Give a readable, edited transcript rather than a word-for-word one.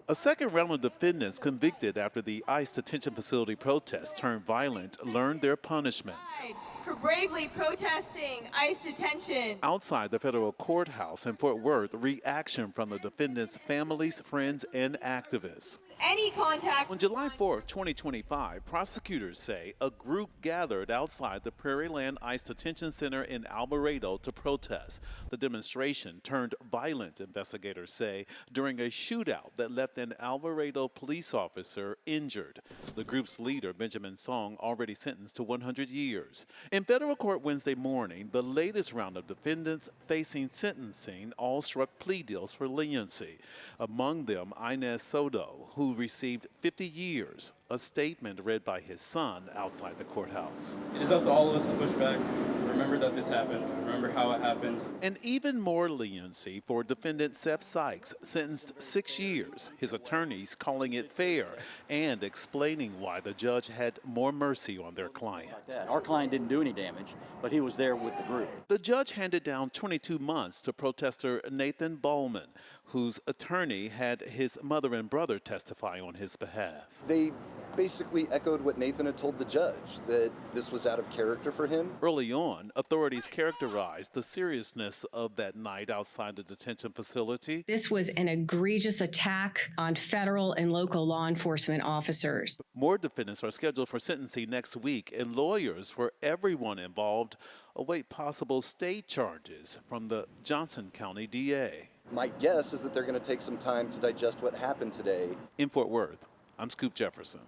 A second round of defendants convicted after the ICE detention facility protests turned violent learned their punishments. For bravely protesting ICE detention. Outside the federal courthouse in Fort Worth, reaction from the defendants' families, friends, and activists. Any contact. On July 4, 2025, prosecutors say a group gathered outside the Prairie Land ICE Detention Center in Alvarado to protest. The demonstration turned violent, investigators say, during a shootout that left an Alvarado police officer injured. The group's leader, Benjamin Song, already sentenced to 100 years. In federal court Wednesday morning, the latest round of defendants facing sentencing all struck plea deals for leniency. Among them, Inez Soto, who received 50 years, a statement read by his son outside the courthouse. It is up to all of us to push back. Remember that this happened. Remember how it happened. And even more leniency for defendant Seth Sykes, sentenced 6 years. His attorneys calling it fair and explaining why the judge had more mercy on their client. Our client didn't do any damage, but he was there with the group. The judge handed down 22 months to protester Nathan Ballman, whose attorney had his mother and brother testify on his behalf. They basically echoed what Nathan had told the judge, that this was out of character for him. Early on, authorities characterized the seriousness of that night outside the detention facility. This was an egregious attack on federal and local law enforcement officers. More defendants are scheduled for sentencing next week, and lawyers for everyone involved await possible state charges from the Johnson County DA. My guess is that they're going to take some time to digest what happened today. In Fort Worth, I'm Scoop Jefferson.